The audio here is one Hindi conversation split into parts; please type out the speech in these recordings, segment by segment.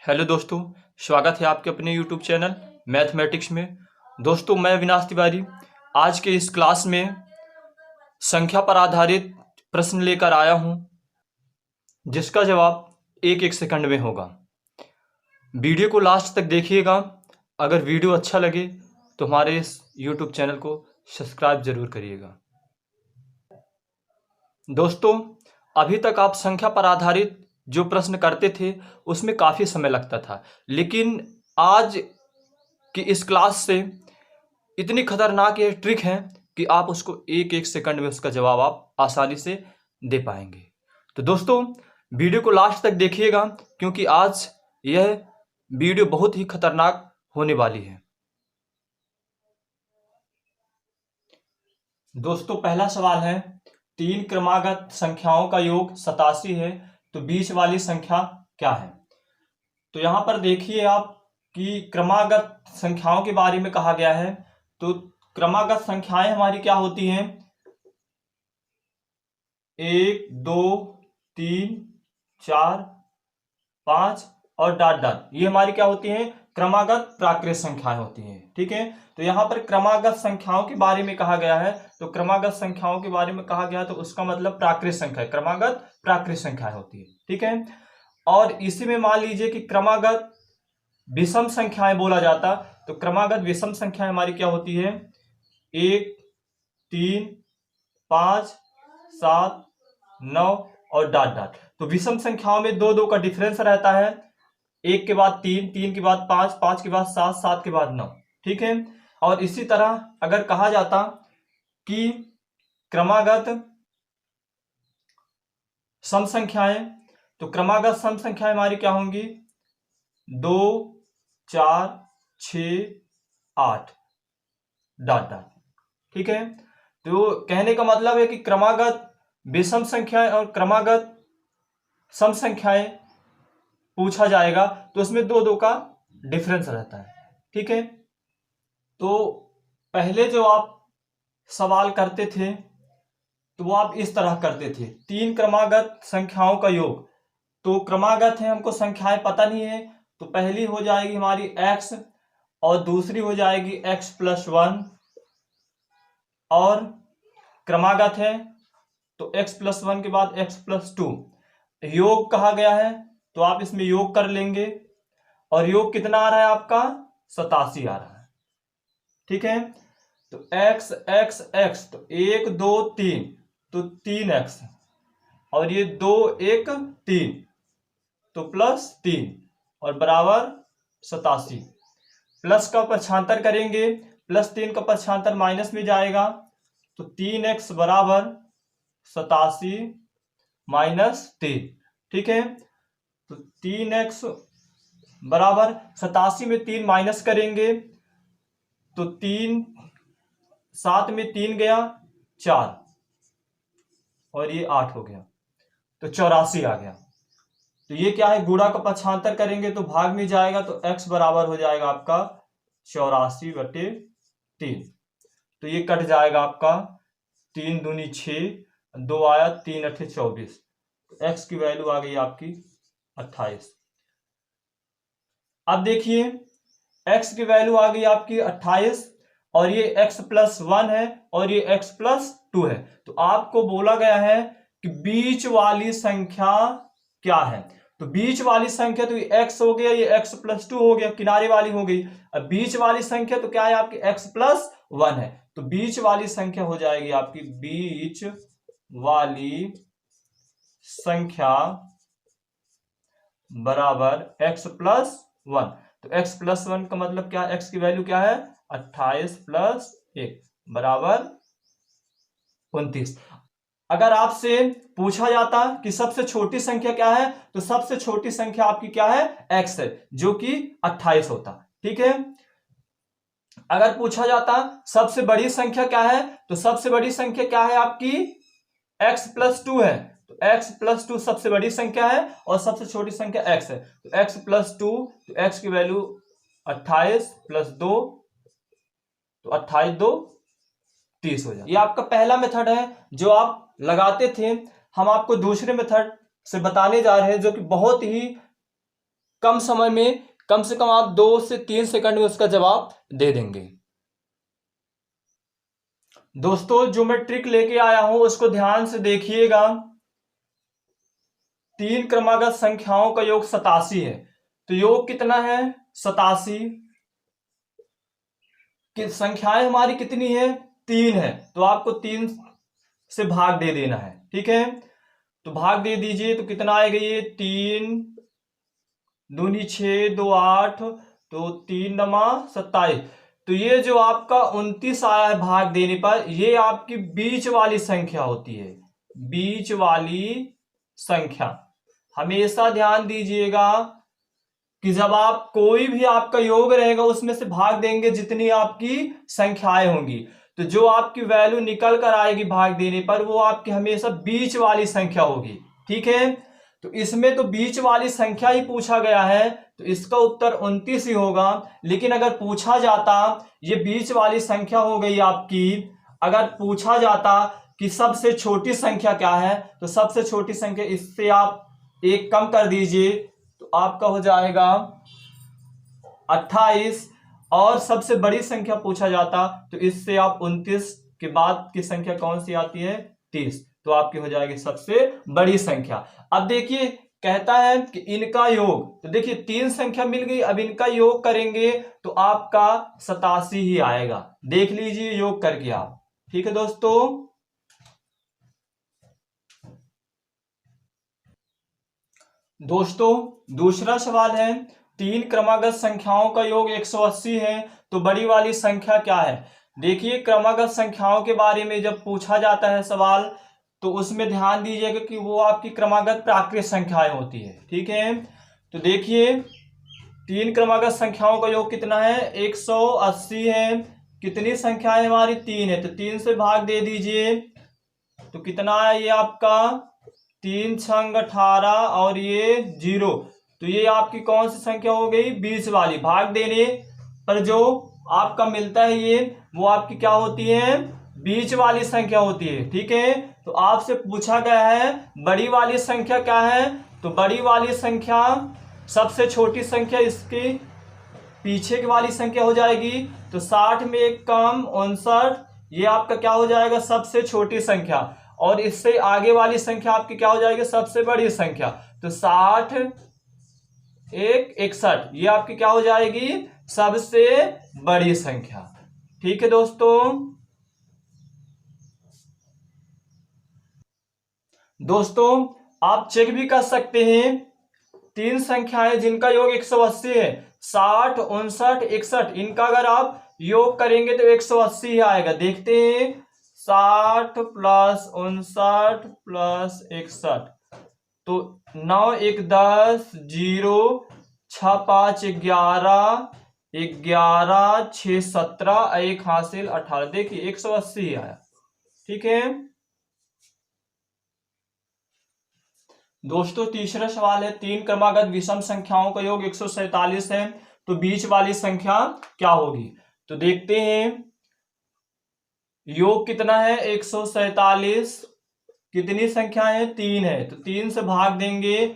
हेलो दोस्तों, स्वागत है आपके अपने यूट्यूब चैनल मैथमेटिक्स में। दोस्तों, मैं अविनाश तिवारी आज के इस क्लास में संख्या पर आधारित प्रश्न लेकर आया हूं, जिसका जवाब एक एक सेकंड में होगा। वीडियो को लास्ट तक देखिएगा। अगर वीडियो अच्छा लगे तो हमारे इस यूट्यूब चैनल को सब्सक्राइब जरूर करिएगा। दोस्तों, अभी तक आप संख्या पर आधारित जो प्रश्न करते थे उसमें काफ़ी समय लगता था, लेकिन आज की इस क्लास से इतनी खतरनाक ये ट्रिक है कि आप उसको एक एक सेकंड में उसका जवाब आप आसानी से दे पाएंगे। तो दोस्तों, वीडियो को लास्ट तक देखिएगा, क्योंकि आज यह वीडियो बहुत ही खतरनाक होने वाली है। दोस्तों, पहला सवाल है, 3 क्रमागत संख्याओं का योग 87 है, तो बीच वाली संख्या क्या है? तो यहां पर देखिए आप कि क्रमागत संख्याओं के बारे में कहा गया है। तो क्रमागत संख्याएं हमारी क्या होती हैं? 1 2 3 4 5 और डॉट डॉट, ये हमारी क्या होती हैं? क्रमागत प्राकृत संख्याएं होती हैं। ठीक है, तो यहाँ पर क्रमागत संख्याओं के बारे में कहा गया है। तो क्रमागत संख्याओं के बारे में कहा गया तो उसका मतलब प्राकृत संख्या, क्रमागत प्राकृत संख्याएं होती है। ठीक है, और इसी में मान लीजिए कि क्रमागत विषम संख्याएं बोला जाता, तो क्रमागत विषम संख्याएं हमारी क्या होती है? 1 3 5 7 9 और डॉट डॉट। तो विषम संख्याओं में दो दो का डिफरेंस रहता है, 1 के बाद 3, 3 के बाद 5, 5 के बाद 7, 7 के बाद 9। ठीक है, और इसी तरह अगर कहा जाता कि क्रमागत सम संख्याएं, तो क्रमागत सम संख्याएं हमारी क्या होंगी? 2 4 6 8 डॉट डॉट। ठीक है, तो कहने का मतलब है कि क्रमागत विषम संख्याएं और क्रमागत सम संख्याएं पूछा जाएगा तो उसमें दो दो का डिफरेंस रहता है। ठीक है, तो पहले जो आप सवाल करते थे तो वो आप इस तरह करते थे, 3 क्रमागत संख्याओं का योग। तो क्रमागत है, हमको संख्याएं पता नहीं है, तो पहली हो जाएगी हमारी x और दूसरी हो जाएगी x + 1, और क्रमागत है तो x + 1 के बाद x + 2। योग कहा गया है तो आप इसमें योग कर लेंगे, और योग कितना आ रहा है आपका? 87 आ रहा है। ठीक है, तो x x x, तो 1 2 3, तो 3x, और ये 2 1 3, तो +3 और बराबर 87। प्लस का पक्षांतर करेंगे, +3 का पक्षांतर माइनस में जाएगा, तो 3x बराबर 87 - 3। ठीक है, तो 3x बराबर 87 में 3 माइनस करेंगे, तो 3 7 में 3 गया 4, और ये 8 हो गया, तो 84 आ गया। तो ये क्या है? गुणा का पक्षांतर करेंगे तो भाग में जाएगा, तो x बराबर हो जाएगा आपका 84/3। तो ये कट जाएगा आपका, 3 दूनी 6, 2 आया, 3 अठे 24, तो x की वैल्यू आ गई आपकी 28। अब देखिए, x की वैल्यू आ गई आपकी 28, और ये x + 1 है और ये x + 2 है। तो आपको बोला गया है कि बीच वाली संख्या क्या है? तो बीच वाली संख्या तो ये x हो गया, ये x + 2 हो गया, किनारे वाली हो गई। अब बीच वाली संख्या तो क्या है आपकी? x + 1 है। तो बीच वाली संख्या हो जाएगी आपकी, बीच वाली संख्या बराबर x + 1। तो x + 1 का मतलब क्या? x की वैल्यू क्या है? 28 + 1 बराबर 29। अगर आपसे पूछा जाता कि सबसे छोटी संख्या क्या है, तो सबसे छोटी संख्या आपकी क्या है? x है, जो कि 28 होता। ठीक है, अगर पूछा जाता सबसे बड़ी संख्या क्या है, तो सबसे बड़ी संख्या क्या है आपकी? x + 2 है। तो x + 2 सबसे बड़ी संख्या है और सबसे छोटी संख्या x है। तो x + 2, तो x की वैल्यू 28 + 2, तो 28 2 30 हो जाए। ये आपका पहला मेथड है जो आप लगाते थे। हम आपको दूसरे मेथड से बताने जा रहे हैं, जो कि बहुत ही कम समय में, कम से कम आप 2 से 3 सेकंड में उसका जवाब दे देंगे। दोस्तों जो मैं ट्रिक लेके आया हूं उसको ध्यान से देखिएगा। 3 क्रमागत संख्याओं का योग 87 है, तो योग कितना है 87 कि संख्याएं हमारी कितनी है 3 है, तो आपको 3 से भाग दे देना है। ठीक है, तो भाग दे दीजिए, तो कितना आएगा ये 3 दूनी 6 2 8, तो 3 नमा 27। तो ये जो आपका 29 आया है भाग देने पर, ये आपकी बीच वाली संख्या होती है, बीच वाली संख्या। हमेशा ध्यान दीजिएगा कि जब आप कोई भी आपका योग रहेगा उसमें से भाग देंगे जितनी आपकी संख्याएं होंगी, तो जो आपकी वैल्यू निकल कर आएगी भाग देने पर वो आपकी हमेशा बीच वाली संख्या होगी। ठीक है, तो इसमें तो बीच वाली संख्या ही पूछा गया है, तो इसका उत्तर 29 ही होगा। लेकिन अगर पूछा जाता, ये बीच वाली संख्या हो गई आपकी, अगर पूछा जाता कि सबसे छोटी संख्या क्या है, तो सबसे छोटी संख्या, इससे आप एक कम कर दीजिए तो आपका हो जाएगा 28, और सबसे बड़ी संख्या पूछा जाता तो इससे आप 29 के बाद की संख्या कौन सी आती है 30, तो आपकी हो जाएगी सबसे बड़ी संख्या। अब देखिए कहता है कि इनका योग, तो देखिए 3 संख्या मिल गई, अब इनका योग करेंगे तो आपका 87 ही आएगा। देख लीजिए योग करके आप। ठीक है दोस्तों, दूसरा सवाल है, 3 क्रमागत संख्याओं का योग 180 है, तो बड़ी वाली संख्या क्या है। देखिए क्रमागत संख्याओं के बारे में जब पूछा जाता है सवाल, तो उसमें ध्यान दीजिएगा कि वो आपकी क्रमागत प्राकृत संख्याएं होती है। ठीक है, तो देखिए 3 क्रमागत संख्याओं का योग कितना है 180 है, कितनी संख्याएं हमारी 3 है, तो 3 से भाग दे दीजिए, तो कितना है ये आपका 3 छंग 18 और ये 0, तो ये आपकी कौन सी संख्या हो गई बीच वाली। भाग देने पर जो आपका मिलता है ये वो आपकी क्या होती है बीच वाली संख्या होती है। ठीक है, तो आपसे पूछा गया है बड़ी वाली संख्या क्या है, तो बड़ी वाली संख्या सबसे छोटी संख्या इसकी पीछे की वाली संख्या हो जाएगी, तो 60 में एक कम 59, ये आपका क्या हो जाएगा सबसे छोटी संख्या, और इससे आगे वाली संख्या आपकी क्या हो जाएगी सबसे बड़ी संख्या, तो 60 एक 61, ये आपकी क्या हो जाएगी सबसे बड़ी संख्या। ठीक है दोस्तों आप चेक भी कर सकते हैं, 3 संख्याएं जिनका योग 180 है, 60 59 61, इनका अगर आप योग करेंगे तो 180 ही आएगा। देखते हैं 60 प्लस 59 प्लस 61, तो 9 1 10 0 6 5 11 11 6 17 1 हासिल 18, देखिए 180 ही आया। ठीक है दोस्तों, तीसरा सवाल है, 3 क्रमागत विषम संख्याओं का योग 147 है, तो बीच वाली संख्या क्या होगी। तो देखते हैं योग कितना है 147, कितनी संख्या है 3 है, तो 3 से भाग देंगे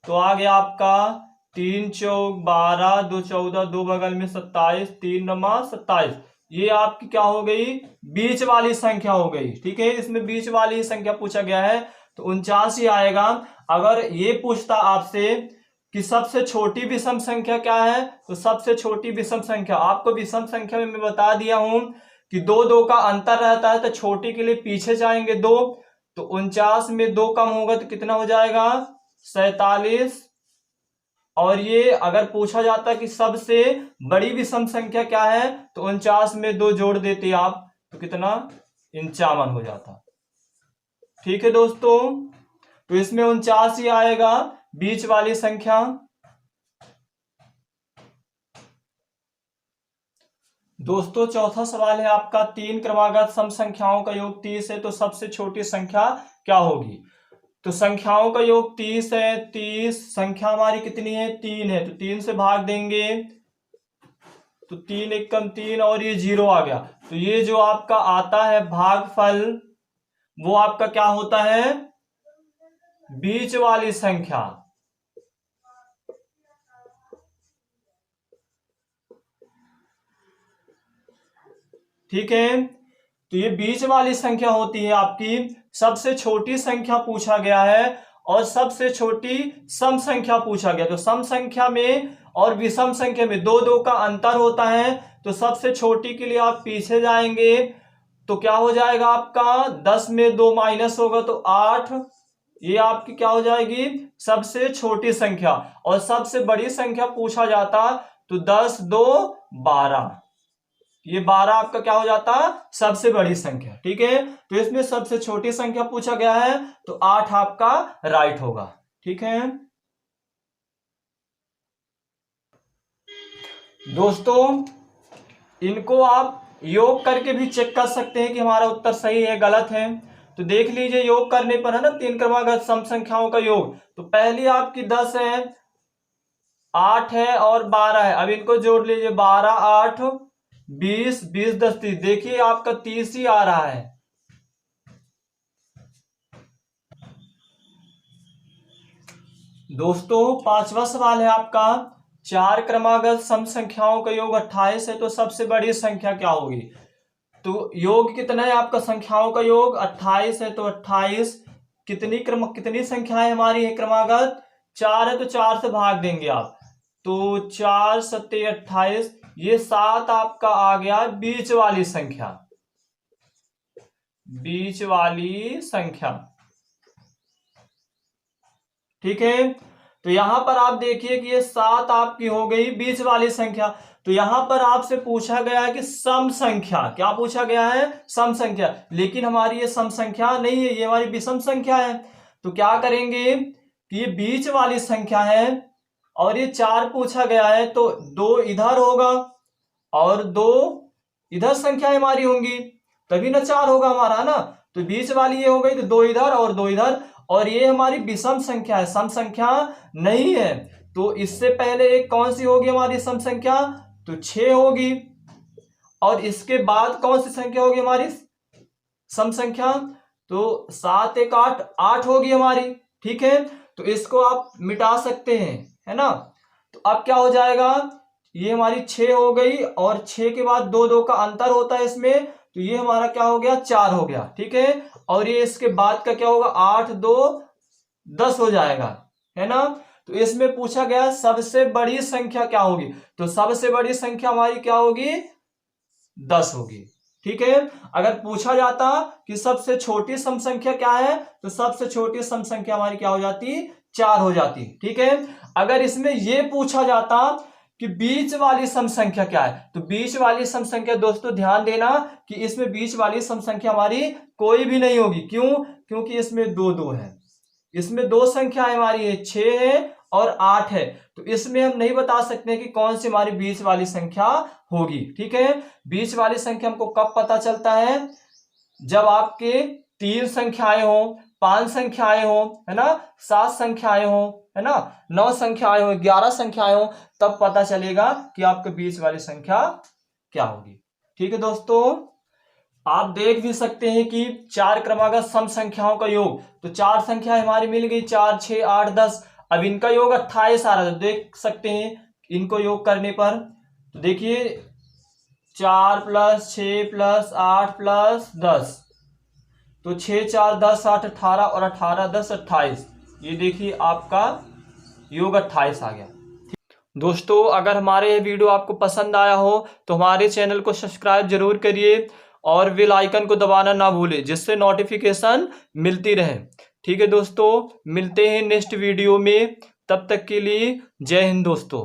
तो आ गया आपका 3 चौक 12 2 14 2 बगल में 27 3 नमा 27, ये आपकी क्या हो गई बीच वाली संख्या हो गई। ठीक है, इसमें बीच वाली संख्या पूछा गया है तो 49 ही आएगा। अगर ये पूछता आपसे कि सबसे छोटी विषम संख्या क्या है, तो सबसे छोटी विषम संख्या आपको विषम संख्या में मैं बता दिया हूं कि 2 2 का अंतर रहता है, तो छोटी के लिए पीछे जाएंगे 2, तो 49 में 2 कम होगा तो कितना हो जाएगा 47, और ये अगर पूछा जाता कि सबसे बड़ी विषम संख्या क्या है, तो 49 में 2 जोड़ देते आप तो कितना 51 हो जाता। ठीक है दोस्तों, तो इसमें 49 ही आएगा बीच वाली संख्या। दोस्तों चौथा सवाल है आपका, 3 क्रमागत सम संख्याओं का योग 30 है, तो सबसे छोटी संख्या क्या होगी। तो संख्याओं का योग 30 है, 30 संख्या हमारी कितनी है 3 है, तो 3 से भाग देंगे तो 3 एक कम 3 और ये 0 आ गया, तो ये जो आपका आता है भागफल वो आपका क्या होता है बीच वाली संख्या। ठीक है। तो ये बीच वाली संख्या होती है आपकी, सबसे छोटी संख्या पूछा गया है और सबसे छोटी सम संख्या पूछा गया। तो सम संख्या में और विषम संख्या में दो दो का अंतर होता है, तो सबसे छोटी के लिए आप पीछे जाएंगे तो क्या हो जाएगा आपका 10 में 2 माइनस होगा तो 8, ये आपकी क्या हो जाएगी सबसे छोटी संख्या। और सबसे बड़ी संख्या पूछा जाता तो 10 2 12, ये 12 आपका क्या हो जाता सबसे बड़ी संख्या। ठीक है, तो इसमें सबसे छोटी संख्या पूछा गया है तो 8 आपका राइट होगा। ठीक है दोस्तों, इनको आप योग करके भी चेक कर सकते हैं कि हमारा उत्तर सही है गलत है। तो देख लीजिए, योग करने पर है ना 3 क्रमागत सम संख्याओं का योग। तो पहली आपकी 10 है, 8 है और 12 है। अब इनको जोड़ लीजिए, 12 8 20, 20 10 30। देखिए आपका 30 ही आ रहा है। दोस्तों 5वां सवाल है आपका, 4 क्रमागत सम संख्याओं का योग 28 है, तो सबसे बड़ी संख्या क्या होगी। तो योग कितना है आपका, संख्याओं का योग 28 है, तो 28 कितनी संख्याएं हमारी है क्रमागत, 4 है, तो 4 से भाग देंगे आप, तो 4 सत्ते 28, ये 7 आपका आ गया बीच वाली संख्या, बीच वाली संख्या। ठीक है, तो यहां पर आप देखिए कि ये 7 आपकी हो गई बीच वाली संख्या। तो यहां पर आपसे पूछा गया है कि सम संख्या, क्या पूछा गया है सम संख्या, लेकिन हमारी ये सम संख्या नहीं है, ये हमारी विषम संख्या है। तो क्या करेंगे कि ये बीच वाली संख्या है और ये 4 पूछा गया है, तो 2 इधर होगा और 2 इधर संख्या हमारी होंगी, तभी ना 4 होगा हमारा ना। तो बीच वाली ये हो गई, तो 2 इधर और 2 इधर, और ये हमारी विषम संख्या है, सम संख्या नहीं है। तो इससे पहले एक कौन सी होगी हमारी सम संख्या, तो 6 होगी, और इसके बाद कौन सी संख्या होगी हमारी सम संख्या, तो 7 1 8 8 होगी हमारी। ठीक है, तो इसको आप मिटा सकते हैं, है ना। तो अब क्या हो जाएगा, ये हमारी 6 हो गई और 6 के बाद 2 2 का अंतर होता है इसमें, तो ये हमारा क्या हो गया 4 हो गया। ठीक है, और ये इसके बाद का क्या होगा 8 2 10 हो जाएगा, है ना। तो इसमें पूछा गया सबसे बड़ी संख्या क्या होगी, तो सबसे बड़ी संख्या हमारी क्या होगी 10 होगी। ठीक है, अगर पूछा जाता कि सबसे छोटी सम संख्या क्या है, तो सबसे छोटी सम संख्या हमारी क्या हो जाती 4 हो जाती। ठीक है, अगर इसमें यह पूछा जाता कि बीच वाली सम संख्या क्या है, तो बीच वाली सम संख्या दोस्तों ध्यान देना कि इसमें बीच वाली सम संख्या हमारी कोई भी नहीं होगी। क्यों, क्योंकि इसमें 2 2 है, इसमें 2 संख्याएं हमारी है, 6 है और 8 है। तो इसमें हम नहीं बता सकते कि कौन सी हमारी बीच वाली संख्या होगी। ठीक है, बीच वाली संख्या हमको कब पता चलता है, जब आपके 3 संख्याएं हो, 5 संख्याएं हो, है ना, 7 संख्याएं हो, है ना, 9 संख्याएं हो, 11 संख्याएं हो, तब पता चलेगा कि आपके बीच वाली संख्या क्या होगी। ठीक है दोस्तों, आप देख भी सकते हैं कि 4 क्रमागत सम संख्याओं का योग, तो 4 संख्या हमारी मिल गई, 4 6 8 10। अब इनका योग 28 आ रहा है, देख सकते हैं इनको योग करने पर। तो देखिए 4 + 6 + 8 + 10, तो 6 4 10 8 18 और 18 10 28, ये देखिए आपका योग 28 आ गया। दोस्तों अगर हमारे ये वीडियो आपको पसंद आया हो तो हमारे चैनल को सब्सक्राइब जरूर करिए और बेल आइकन को दबाना ना भूलें, जिससे नोटिफिकेशन मिलती रहे। ठीक है दोस्तों, मिलते हैं नेक्स्ट वीडियो में, तब तक के लिए जय हिंद दोस्तों।